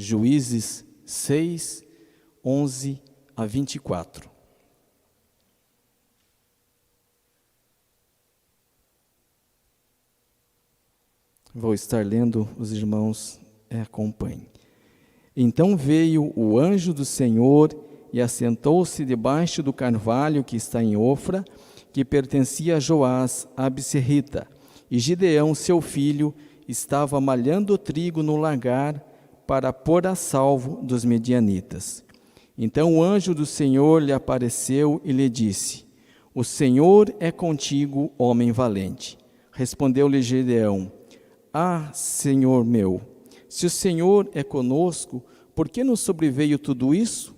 Juízes 6, 11 a 24. Vou estar lendo, os irmãos acompanhem. Então veio o anjo do Senhor e assentou-se debaixo do carvalho que está em Ofra, que pertencia a Joás, a Abserrita. E Gideão, seu filho, estava malhando trigo no lagar para pôr a salvo dos medianitas. Então o anjo do Senhor lhe apareceu e lhe disse: O Senhor é contigo, homem valente. Respondeu-lhe Gideão: Ah, Senhor meu, se o Senhor é conosco, por que nos sobreveio tudo isso?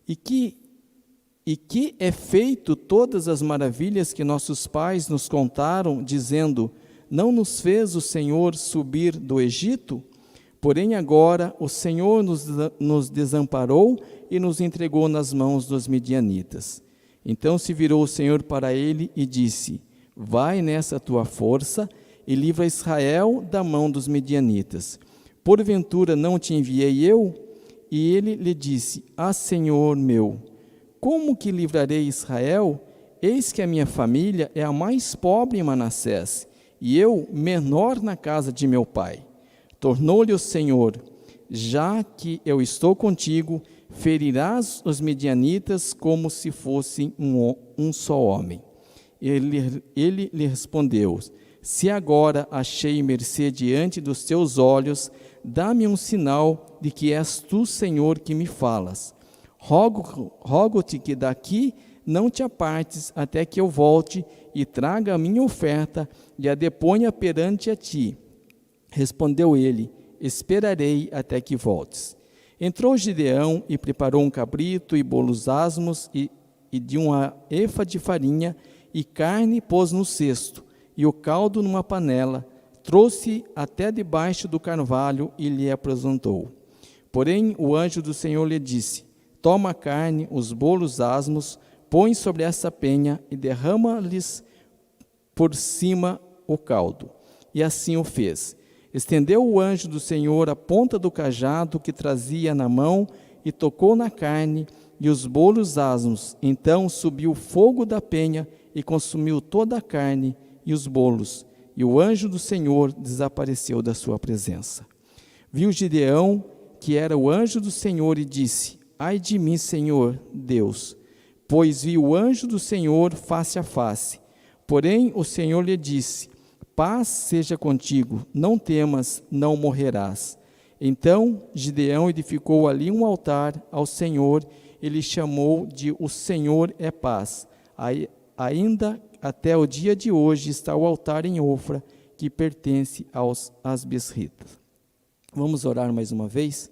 E que é feito todas as maravilhas que nossos pais nos contaram, dizendo: Não nos fez o Senhor subir do Egito? Porém agora o Senhor nos desamparou e nos entregou nas mãos dos medianitas. Então se virou o Senhor para ele e disse: Vai nessa tua força e livra Israel da mão dos medianitas. Porventura não te enviei eu? E ele lhe disse: Ah, Senhor meu, como que livrarei Israel? Eis que a minha família é a mais pobre em Manassés, e eu menor na casa de meu pai. Tornou-lhe o Senhor: Já que eu estou contigo, ferirás os medianitas como se fossem um só homem. Ele lhe respondeu: Se agora achei mercê diante dos teus olhos, dá-me um sinal de que és tu, Senhor, que me falas. Rogo-te que daqui não te apartes até que eu volte e traga a minha oferta e a deponha perante a ti. Respondeu ele: Esperarei até que voltes. Entrou Gideão e preparou um cabrito e bolos asmos e de uma efa de farinha e carne pôs no cesto e o caldo numa panela. Trouxe até debaixo do carvalho e lhe apresentou. Porém o anjo do Senhor lhe disse: Toma a carne, os bolos asmos, põe sobre essa penha e derrama-lhes por cima o caldo. E assim o fez. Estendeu o anjo do Senhor a ponta do cajado que trazia na mão e tocou na carne e os bolos asmos. Então subiu o fogo da penha e consumiu toda a carne e os bolos. E o anjo do Senhor desapareceu da sua presença. Viu Gideão que era o anjo do Senhor e disse: Ai de mim, Senhor Deus, pois vi o anjo do Senhor face a face. Porém o Senhor lhe disse: Paz seja contigo, não temas, não morrerás. Então Gideão edificou ali um altar ao Senhor e lhe chamou de O Senhor é Paz. Ainda até o dia de hoje está o altar em Ofra, que pertence aos Abserritas. Vamos orar mais uma vez?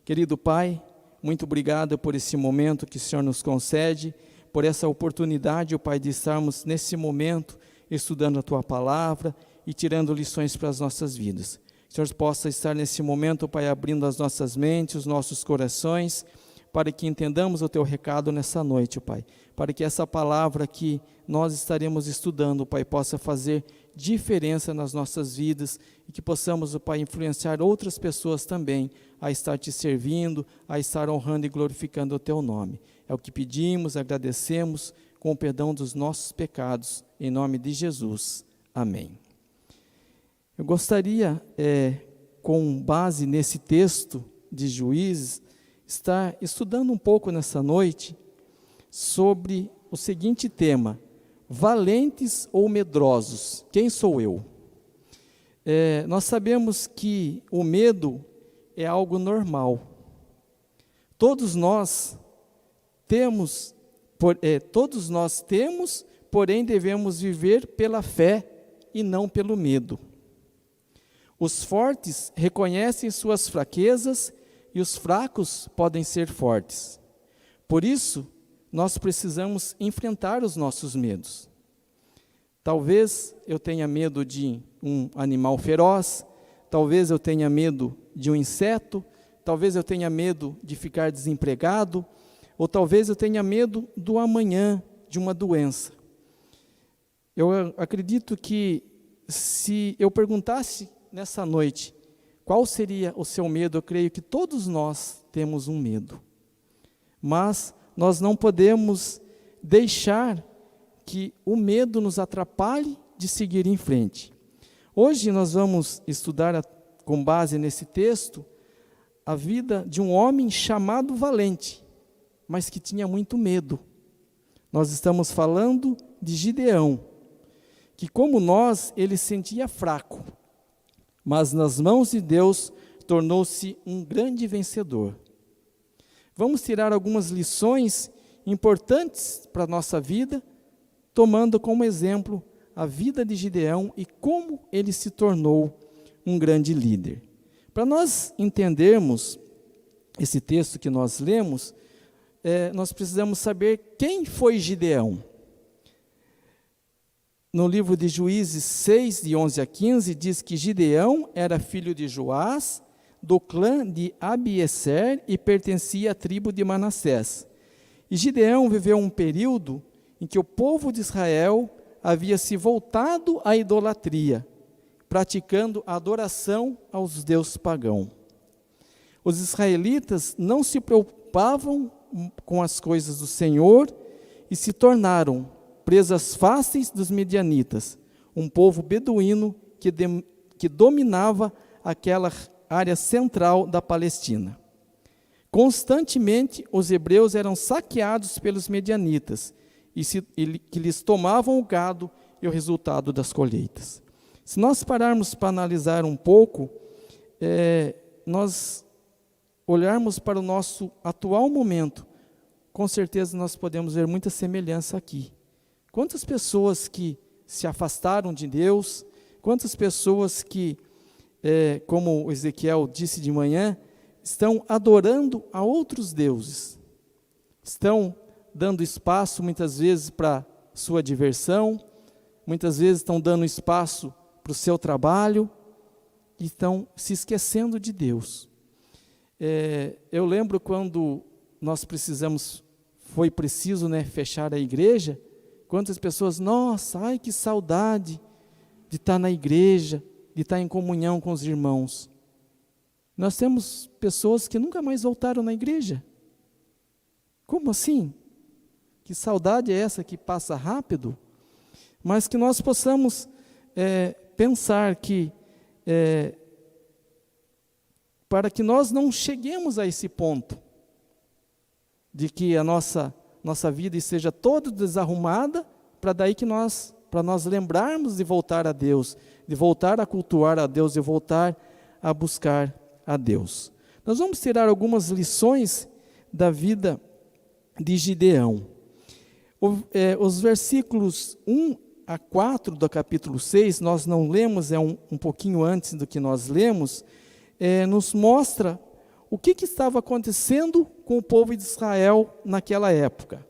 Querido Pai, muito obrigado por esse momento que o Senhor nos concede, por essa oportunidade, Pai, de estarmos nesse momento estudando a Tua Palavra e tirando lições para as nossas vidas. Que o Senhor possa estar nesse momento, Pai, abrindo as nossas mentes, os nossos corações, para que entendamos o Teu recado nessa noite, Pai. Para que essa palavra que nós estaremos estudando, Pai, possa fazer diferença nas nossas vidas e que possamos, Pai, influenciar outras pessoas também a estar Te servindo, a estar honrando e glorificando o Teu nome. É o que pedimos, agradecemos, com o perdão dos nossos pecados, em nome de Jesus. Amém. Eu gostaria, com base nesse texto de Juízes, estar estudando um pouco nessa noite sobre o seguinte tema: valentes ou medrosos? Quem sou eu? Nós sabemos que o medo é algo normal. Todos nós temos, porém devemos viver pela fé e não pelo medo. Os fortes reconhecem suas fraquezas e os fracos podem ser fortes. Por isso, nós precisamos enfrentar os nossos medos. Talvez eu tenha medo de um animal feroz, talvez eu tenha medo de um inseto, talvez eu tenha medo de ficar desempregado, ou talvez eu tenha medo do amanhã, de uma doença. Eu acredito que se eu perguntasse nessa noite qual seria o seu medo? Eu creio que todos nós temos um medo. Mas nós não podemos deixar que o medo nos atrapalhe de seguir em frente. Hoje nós vamos estudar, com base nesse texto, a vida de um homem chamado valente, mas que tinha muito medo. Nós estamos falando de Gideão, que como nós, ele se sentia fraco, mas nas mãos de Deus tornou-se um grande vencedor. Vamos tirar algumas lições importantes para a nossa vida, tomando como exemplo a vida de Gideão e como ele se tornou um grande líder. Para nós entendermos esse texto que nós lemos, nós precisamos saber quem foi Gideão. No livro de Juízes 6, de 11 a 15, diz que Gideão era filho de Joás, do clã de Abieser e pertencia à tribo de Manassés. E Gideão viveu um período em que o povo de Israel havia se voltado à idolatria, praticando a adoração aos deuses pagãos. Os israelitas não se preocupavam com as coisas do Senhor e se tornaram presas fáceis dos medianitas, um povo beduíno que dominava aquela área central da Palestina. Constantemente, os hebreus eram saqueados pelos medianitas, que lhes tomavam o gado e o resultado das colheitas. Se nós pararmos para analisar um pouco, nós olharmos para o nosso atual momento, com certeza nós podemos ver muita semelhança aqui. Quantas pessoas que se afastaram de Deus, quantas pessoas que, como Ezequiel disse de manhã, estão adorando a outros deuses, estão dando espaço muitas vezes para sua diversão, muitas vezes estão dando espaço para o seu trabalho, e estão se esquecendo de Deus. Eu lembro quando foi preciso, fechar a igreja, quantas pessoas, nossa, ai que saudade de estar na igreja, de estar em comunhão com os irmãos. Nós temos pessoas que nunca mais voltaram na igreja. Como assim? Que saudade é essa que passa rápido? Mas que nós possamos pensar que, para que nós não cheguemos a esse ponto, de que a nossa vida esteja toda desarrumada, para nós lembrarmos de voltar a Deus, de voltar a cultuar a Deus, de voltar a buscar a Deus. Nós vamos tirar algumas lições da vida de Gideão. Os versículos 1 a 4 do capítulo 6, nós não lemos, um pouquinho antes do que nós lemos, nos mostra o que estava acontecendo com o povo de Israel naquela época.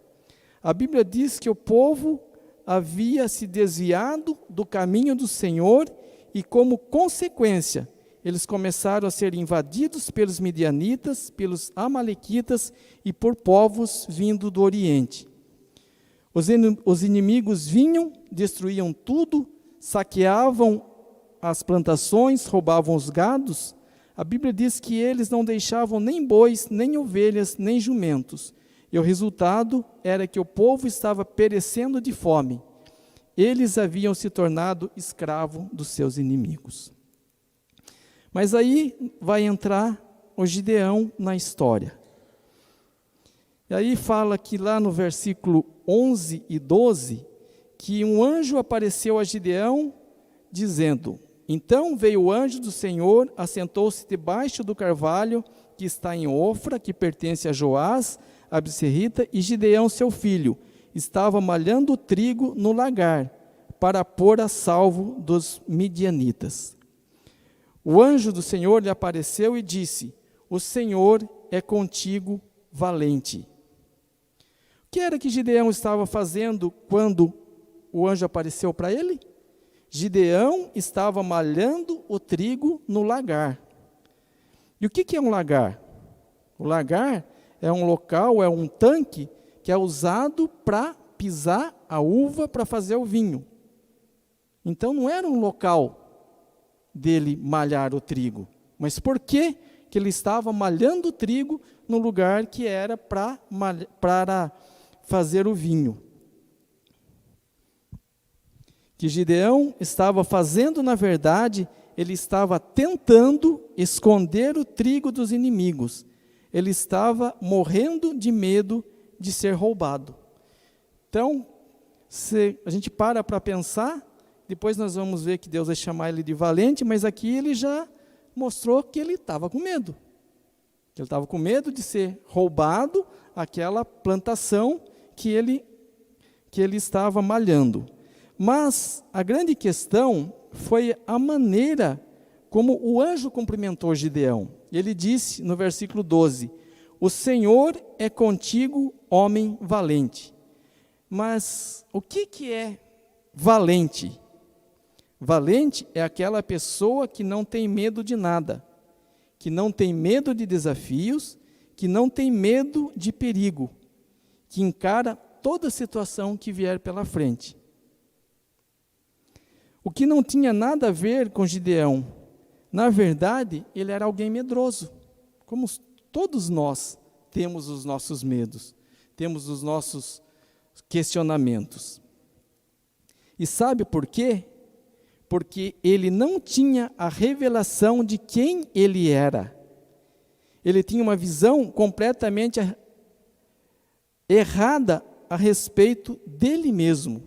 A Bíblia diz que o povo havia se desviado do caminho do Senhor e, como consequência, eles começaram a ser invadidos pelos midianitas, pelos amalequitas e por povos vindo do Oriente. Os inimigos vinham, destruíam tudo, saqueavam as plantações, roubavam os gados. A Bíblia diz que eles não deixavam nem bois, nem ovelhas, nem jumentos. E o resultado era que o povo estava perecendo de fome. Eles haviam se tornado escravos dos seus inimigos. Mas aí vai entrar o Gideão na história. E aí fala que lá no versículo 11 e 12, que um anjo apareceu a Gideão, dizendo: então veio o anjo do Senhor, assentou-se debaixo do carvalho que está em Ofra, que pertence a Joás, a Abserrita, e Gideão, seu filho, estava malhando o trigo no lagar, para pôr a salvo dos midianitas. O anjo do Senhor lhe apareceu e disse: o Senhor é contigo, valente. O que era que Gideão estava fazendo quando o anjo apareceu para ele? Gideão estava malhando o trigo no lagar. E o que é um lagar? O lagar é um local, é um tanque que é usado para pisar a uva para fazer o vinho. Então não era um local dele malhar o trigo, Mas por que ele estava malhando o trigo no lugar que era para fazer o vinho? Que Gideão estava fazendo, na verdade, ele estava tentando esconder o trigo dos inimigos. Ele estava morrendo de medo de ser roubado. Então, se a gente para pensar, depois nós vamos ver que Deus vai chamar ele de valente, mas aqui ele já mostrou que ele estava com medo. Ele estava com medo de ser roubado aquela plantação que ele estava malhando. Mas a grande questão foi a maneira como o anjo cumprimentou Gideão. Ele disse no versículo 12: o Senhor é contigo, homem valente. Mas o que é valente? Valente é aquela pessoa que não tem medo de nada, que não tem medo de desafios, que não tem medo de perigo, que encara toda situação que vier pela frente. O que não tinha nada a ver com Gideão, na verdade, ele era alguém medroso, como todos nós temos os nossos medos, temos os nossos questionamentos. E sabe por quê? Porque ele não tinha a revelação de quem ele era. Ele tinha uma visão completamente errada a respeito dele mesmo.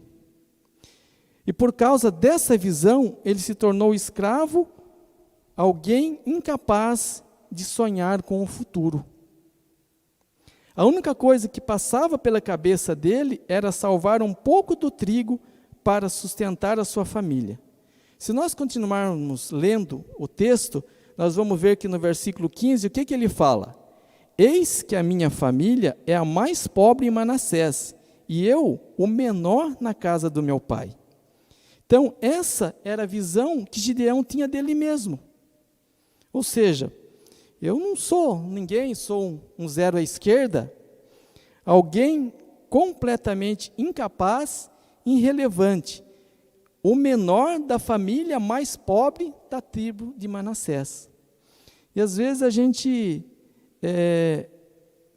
E por causa dessa visão, ele se tornou escravo, alguém incapaz de sonhar com o futuro. A única coisa que passava pela cabeça dele era salvar um pouco do trigo para sustentar a sua família. Se nós continuarmos lendo o texto, nós vamos ver que no versículo 15, o que ele fala? Eis que a minha família é a mais pobre em Manassés, e eu, o menor na casa do meu pai. Então, essa era a visão que Gideão tinha dele mesmo. Ou seja, eu não sou ninguém, sou um zero à esquerda, alguém completamente incapaz, irrelevante, o menor da família mais pobre da tribo de Manassés. E às vezes a gente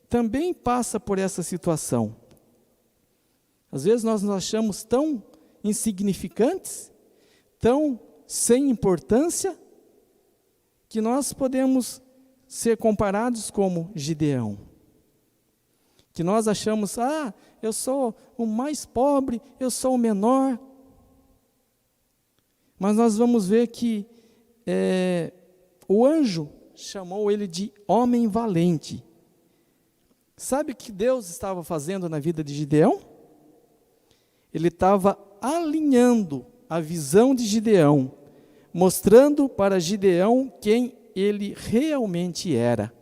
também passa por essa situação. Às vezes nós nos achamos tão insignificantes, tão sem importância, que nós podemos ser comparados como Gideão. Que nós achamos, eu sou o mais pobre, eu sou o menor. Mas nós vamos ver que o anjo chamou ele de homem valente. Sabe o que Deus estava fazendo na vida de Gideão? Ele estava alinhando a visão de Gideão, mostrando para Gideão quem ele realmente era.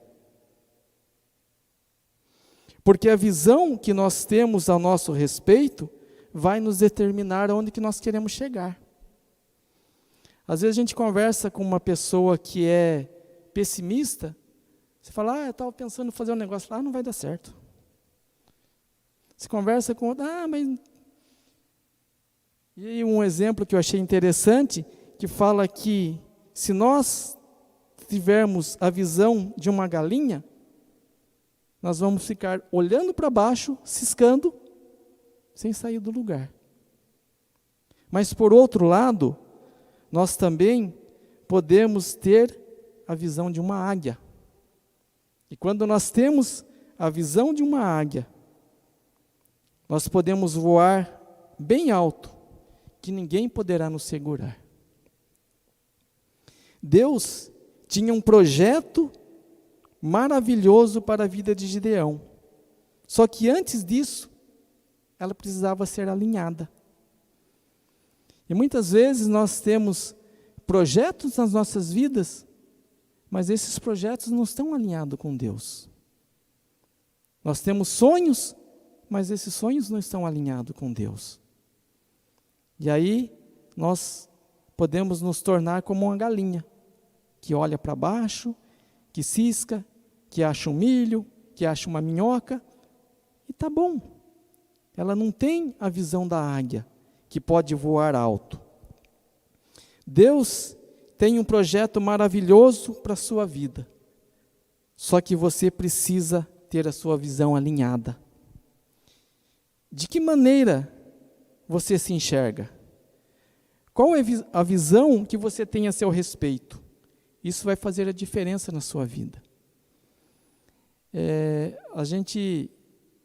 Porque a visão que nós temos a nosso respeito vai nos determinar aonde que nós queremos chegar. Às vezes a gente conversa com uma pessoa que é pessimista, você fala, eu estava pensando em fazer um negócio lá, não vai dar certo. Você conversa com outro, mas... E aí um exemplo que eu achei interessante, que fala que se nós tivermos a visão de uma galinha, nós vamos ficar olhando para baixo, ciscando, sem sair do lugar. Mas por outro lado, nós também podemos ter a visão de uma águia. E quando nós temos a visão de uma águia, nós podemos voar bem alto, que ninguém poderá nos segurar. Deus tinha um projeto maravilhoso para a vida de Gideão. Só que antes disso, ela precisava ser alinhada. E muitas vezes nós temos projetos nas nossas vidas, mas esses projetos não estão alinhados com Deus. Nós temos sonhos, mas esses sonhos não estão alinhados com Deus. E aí nós podemos nos tornar como uma galinha, que olha para baixo, que cisca, que acha um milho, que acha uma minhoca, e tá bom. Ela não tem a visão da águia, que pode voar alto. Deus tem um projeto maravilhoso para a sua vida. Só que você precisa ter a sua visão alinhada. De que maneira você se enxerga? Qual é a visão que você tem a seu respeito? Isso vai fazer a diferença na sua vida. A gente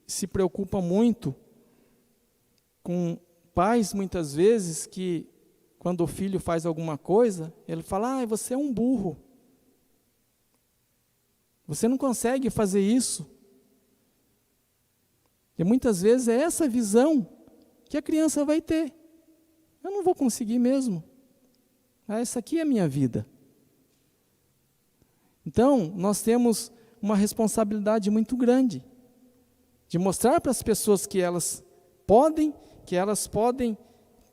se preocupa muito com pais, muitas vezes, que quando o filho faz alguma coisa, ele fala, você é um burro. Você não consegue fazer isso. E muitas vezes é essa visão que a criança vai ter. Eu não vou conseguir mesmo. Essa aqui é a minha vida. Então, nós temos uma responsabilidade muito grande de mostrar para as pessoas que elas podem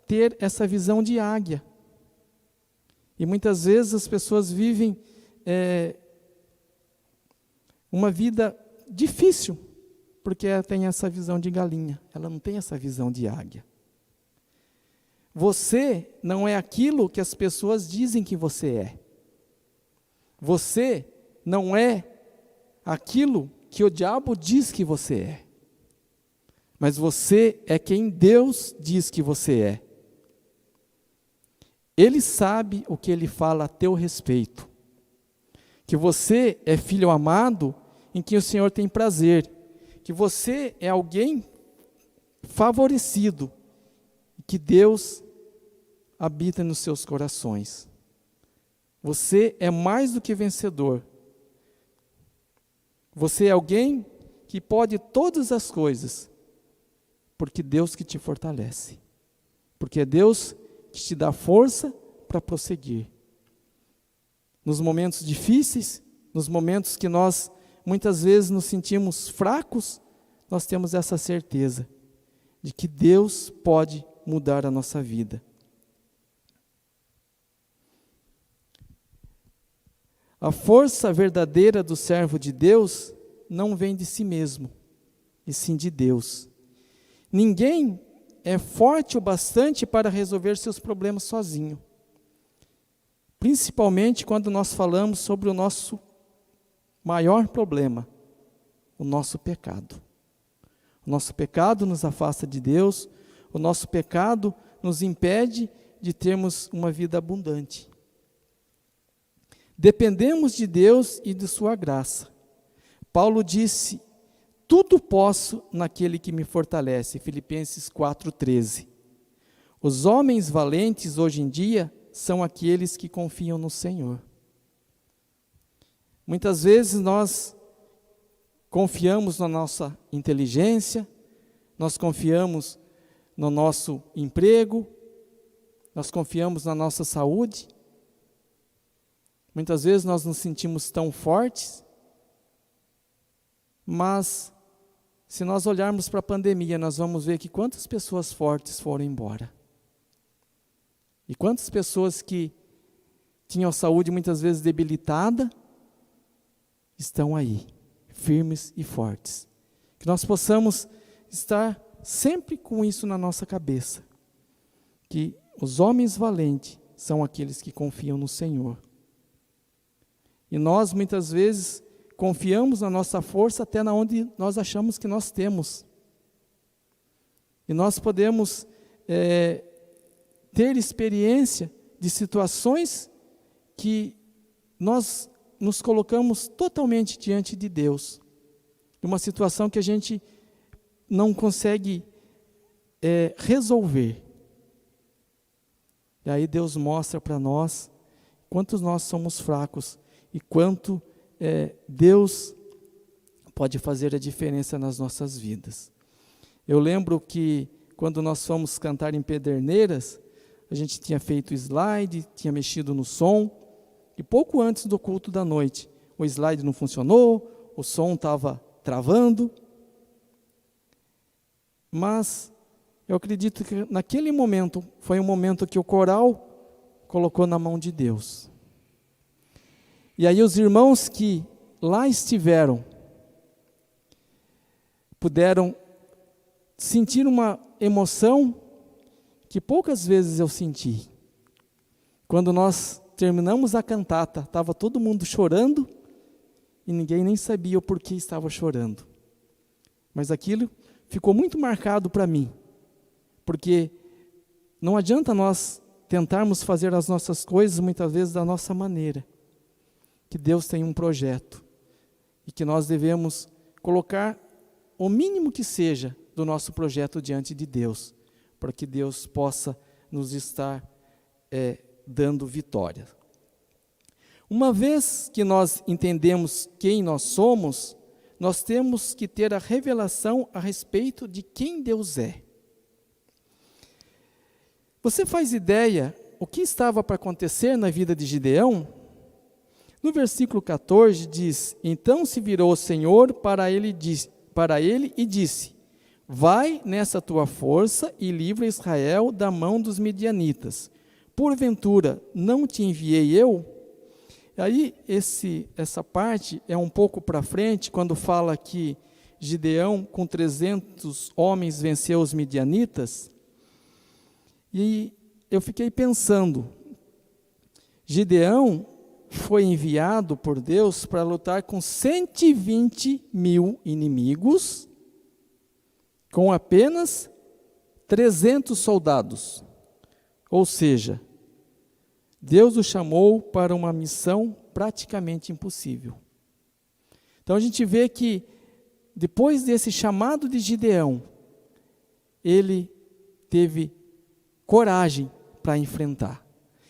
ter essa visão de águia. E muitas vezes as pessoas vivem uma vida difícil, porque ela tem essa visão de galinha, ela não tem essa visão de águia. Você não é aquilo que as pessoas dizem que você é. Você não é aquilo que o diabo diz que você é. Mas você é quem Deus diz que você é. Ele sabe o que ele fala a teu respeito. Que você é filho amado em quem o Senhor tem prazer. Que você é alguém favorecido. Que Deus habita nos seus corações. Você é mais do que vencedor. Você é alguém que pode todas as coisas, porque Deus que te fortalece. Porque é Deus que te dá força para prosseguir. Nos momentos difíceis, nos momentos que nós muitas vezes nos sentimos fracos, nós temos essa certeza de que Deus pode mudar a nossa vida. A força verdadeira do servo de Deus não vem de si mesmo, e sim de Deus. Ninguém é forte o bastante para resolver seus problemas sozinho. Principalmente quando nós falamos sobre o nosso maior problema, o nosso pecado. O nosso pecado nos afasta de Deus, o nosso pecado nos impede de termos uma vida abundante. Dependemos de Deus e de sua graça. Paulo disse, tudo posso naquele que me fortalece, Filipenses 4,13. Os homens valentes hoje em dia são aqueles que confiam no Senhor. Muitas vezes nós confiamos na nossa inteligência, nós confiamos no nosso emprego, nós confiamos na nossa saúde. Muitas vezes nós nos sentimos tão fortes, mas se nós olharmos para a pandemia, nós vamos ver que quantas pessoas fortes foram embora. E quantas pessoas que tinham a saúde muitas vezes debilitada, estão aí, firmes e fortes. Que nós possamos estar sempre com isso na nossa cabeça. Que os homens valentes são aqueles que confiam no Senhor. E nós, muitas vezes, confiamos na nossa força até na onde nós achamos que nós temos. E nós podemos ter experiência de situações que nós nos colocamos totalmente diante de Deus. Uma situação que a gente não consegue resolver. E aí Deus mostra para nós quantos nós somos fracos e quanto Deus pode fazer a diferença nas nossas vidas. Eu lembro que quando nós fomos cantar em Pederneiras, a gente tinha feito slide, tinha mexido no som, e pouco antes do culto da noite, o slide não funcionou, o som estava travando, mas eu acredito que naquele momento, foi um momento que o coral colocou na mão de Deus. E aí os irmãos que lá estiveram, puderam sentir uma emoção que poucas vezes eu senti. Quando nós terminamos a cantata, estava todo mundo chorando e ninguém nem sabia o porquê estava chorando. Mas aquilo ficou muito marcado para mim, porque não adianta nós tentarmos fazer as nossas coisas muitas vezes da nossa maneira, que Deus tem um projeto e que nós devemos colocar o mínimo que seja do nosso projeto diante de Deus, para que Deus possa nos estar dando vitória. Uma vez que nós entendemos quem nós somos, nós temos que ter a revelação a respeito de quem Deus é. Você faz ideia o que estava para acontecer na vida de Gideão? No versículo 14 diz: então se virou o Senhor para ele e disse: vai nessa tua força e livra Israel da mão dos midianitas. Porventura não te enviei eu? Aí essa parte é um pouco para frente, quando fala que Gideão com 300 homens venceu os midianitas. E eu fiquei pensando, Gideão foi enviado por Deus para lutar com 120 mil inimigos, com apenas 300 soldados. Ou seja, Deus o chamou para uma missão praticamente impossível. Então a gente vê que, depois desse chamado de Gideão, ele teve coragem para enfrentar.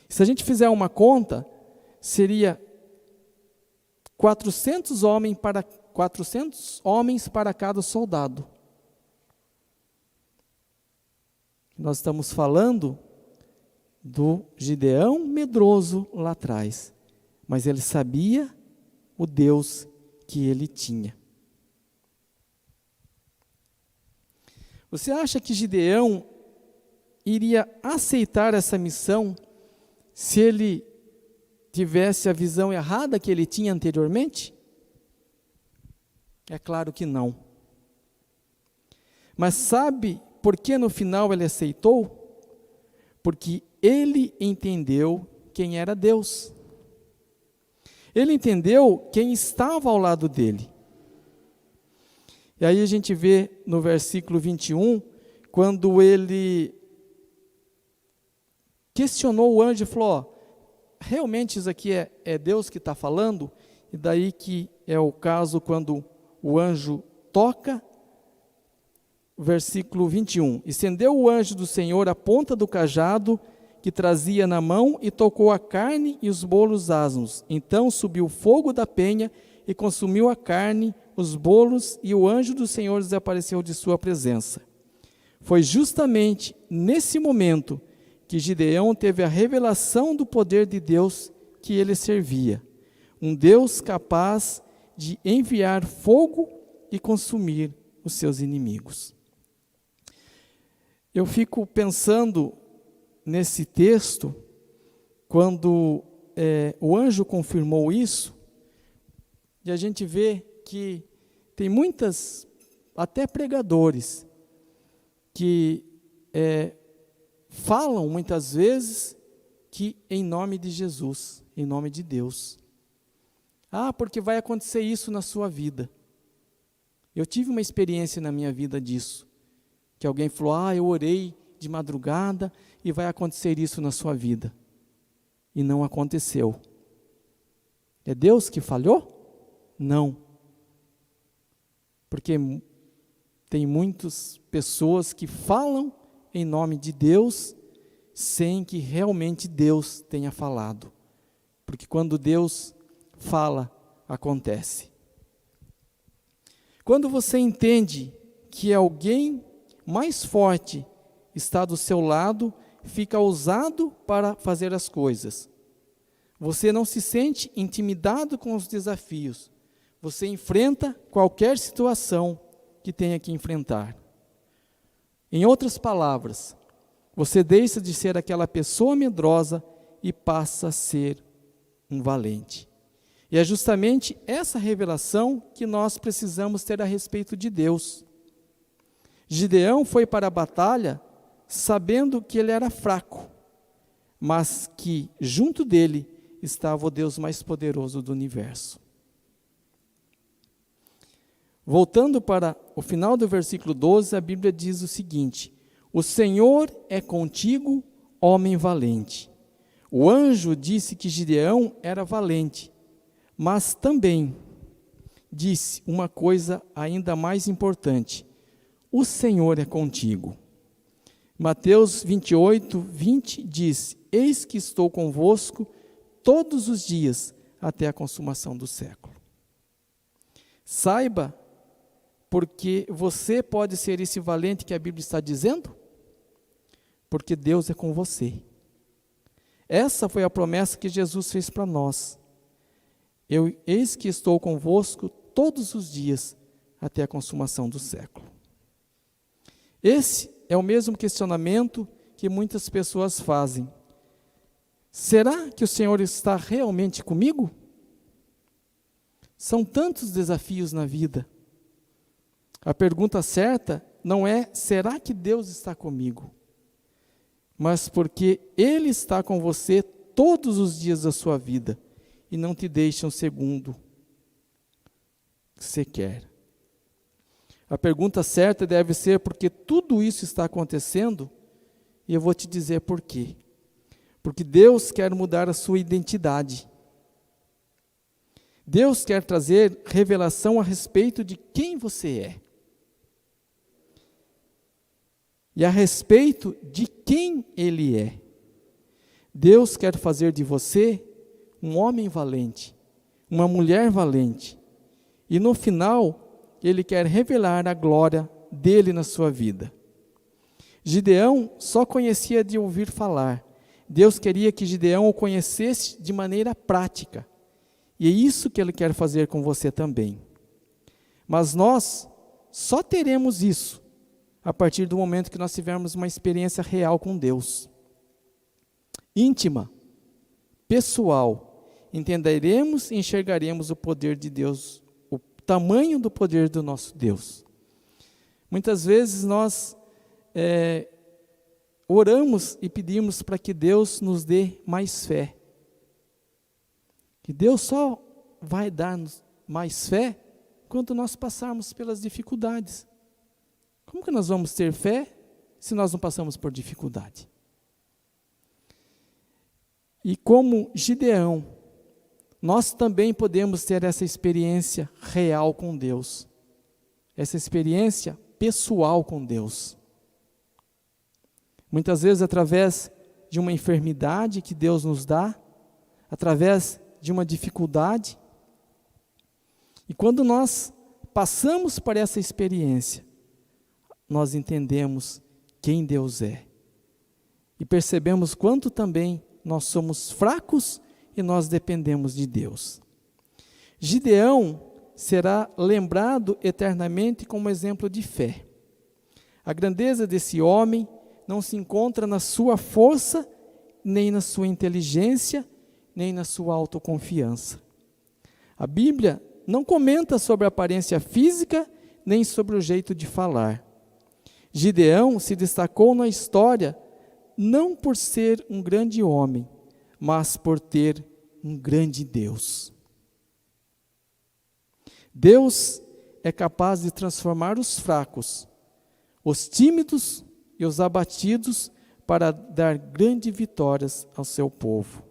Se a gente fizer uma conta, seria 400 homens para cada soldado. Nós estamos falando do Gideão medroso lá atrás, mas ele sabia o Deus que ele tinha. Você acha que Gideão iria aceitar essa missão se ele tivesse a visão errada que ele tinha anteriormente? É claro que não. Mas sabe por que no final ele aceitou? Porque ele entendeu quem era Deus. Ele entendeu quem estava ao lado dele. E aí a gente vê no versículo 21, quando ele questionou o anjo e falou: ó, realmente isso aqui é Deus que está falando? E daí que é o caso quando o anjo toca, versículo 21. Estendeu o anjo do Senhor a ponta do cajado que trazia na mão e tocou a carne e os bolos asmos. Então subiu o fogo da penha e consumiu a carne, os bolos, e o anjo do Senhor desapareceu de sua presença. Foi justamente nesse momento que Gideão teve a revelação do poder de Deus que ele servia. Um Deus capaz de enviar fogo e consumir os seus inimigos. Eu fico pensando nesse texto, quando o anjo confirmou isso, e a gente vê que tem muitas, até pregadores, que falam muitas vezes que em nome de Jesus, em nome de Deus. Ah, porque vai acontecer isso na sua vida. Eu tive uma experiência na minha vida disso, que alguém falou: ah, eu orei de madrugada e vai acontecer isso na sua vida. E não aconteceu. É Deus que falhou? Não. Porque tem muitas pessoas que falam em nome de Deus, sem que realmente Deus tenha falado. Porque quando Deus fala, acontece. Quando você entende que alguém mais forte está do seu lado, fica ousado para fazer as coisas. Você não se sente intimidado com os desafios. Você enfrenta qualquer situação que tenha que enfrentar. Em outras palavras, você deixa de ser aquela pessoa medrosa e passa a ser um valente. E é justamente essa revelação que nós precisamos ter a respeito de Deus. Gideão foi para a batalha sabendo que ele era fraco, mas que junto dele estava o Deus mais poderoso do universo. Voltando para o final do versículo 12, a Bíblia diz o seguinte: o Senhor é contigo, homem valente. O anjo disse que Gideão era valente, mas também disse uma coisa ainda mais importante: o Senhor é contigo. Mateus 28, 20 diz: eis que estou convosco todos os dias até a consumação do século. Saiba, porque você pode ser esse valente que a Bíblia está dizendo, porque Deus é com você. Essa foi a promessa que Jesus fez para nós. Eis que estou convosco todos os dias até a consumação do século. Esse é o mesmo questionamento que muitas pessoas fazem. Será que o Senhor está realmente comigo? São tantos desafios na vida. A pergunta certa não é: será que Deus está comigo? Mas porque Ele está com você todos os dias da sua vida e não te deixa um segundo sequer. A pergunta certa deve ser: porque tudo isso está acontecendo? E eu vou te dizer por quê. Porque Deus quer mudar a sua identidade. Deus quer trazer revelação a respeito de quem você é. E a respeito de quem Ele é. Deus quer fazer de você um homem valente, uma mulher valente. E no final, Ele quer revelar a glória dEle na sua vida. Gideão só conhecia de ouvir falar. Deus queria que Gideão o conhecesse de maneira prática. E é isso que Ele quer fazer com você também. Mas nós só teremos isso a partir do momento que nós tivermos uma experiência real com Deus. Íntima, pessoal, entenderemos e enxergaremos o poder de Deus, o tamanho do poder do nosso Deus. Muitas vezes nós oramos e pedimos para que Deus nos dê mais fé. Que Deus só vai dar-nos mais fé quando nós passarmos pelas dificuldades. Como que nós vamos ter fé se nós não passamos por dificuldade? E como Gideão, nós também podemos ter essa experiência real com Deus. Essa experiência pessoal com Deus. Muitas vezes através de uma enfermidade que Deus nos dá, através de uma dificuldade. E quando nós passamos por essa experiência, nós entendemos quem Deus é. E percebemos quanto também nós somos fracos e nós dependemos de Deus. Gideão será lembrado eternamente como exemplo de fé. A grandeza desse homem não se encontra na sua força, nem na sua inteligência, nem na sua autoconfiança. A Bíblia não comenta sobre a aparência física, nem sobre o jeito de falar. Gideão se destacou na história não por ser um grande homem, mas por ter um grande Deus. Deus é capaz de transformar os fracos, os tímidos e os abatidos para dar grandes vitórias ao seu povo.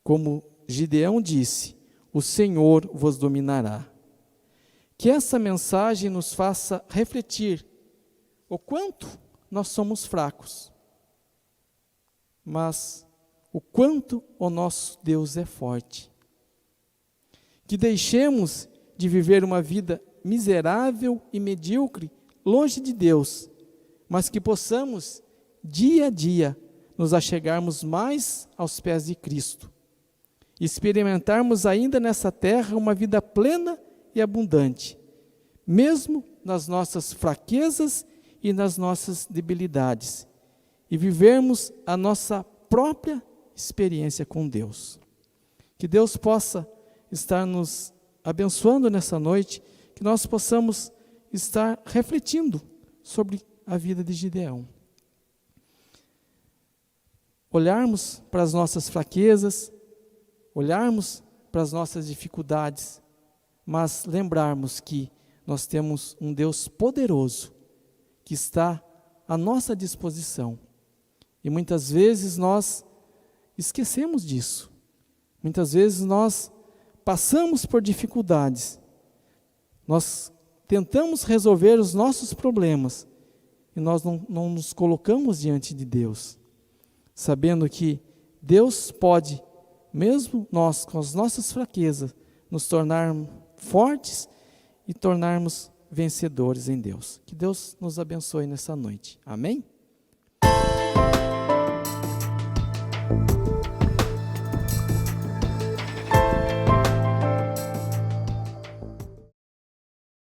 Como Gideão disse: o Senhor vos dominará. Que essa mensagem nos faça refletir o quanto nós somos fracos, mas o quanto o nosso Deus é forte. Que deixemos de viver uma vida miserável e medíocre, longe de Deus, mas que possamos, dia a dia, nos achegarmos mais aos pés de Cristo, e experimentarmos ainda nessa terra uma vida plena e abundante, mesmo nas nossas fraquezas e nas nossas debilidades, e vivermos a nossa própria experiência com Deus. Que Deus possa estar nos abençoando nessa noite, que nós possamos estar refletindo sobre a vida de Gideão. Olharmos para as nossas fraquezas, olharmos para as nossas dificuldades, mas lembrarmos que nós temos um Deus poderoso que está à nossa disposição. E muitas vezes nós esquecemos disso. Muitas vezes nós passamos por dificuldades. Nós tentamos resolver os nossos problemas e nós não nos colocamos diante de Deus, sabendo que Deus pode, mesmo nós com as nossas fraquezas, nos tornar fortes e tornarmos vencedores em Deus. Que Deus nos abençoe nessa noite. Amém?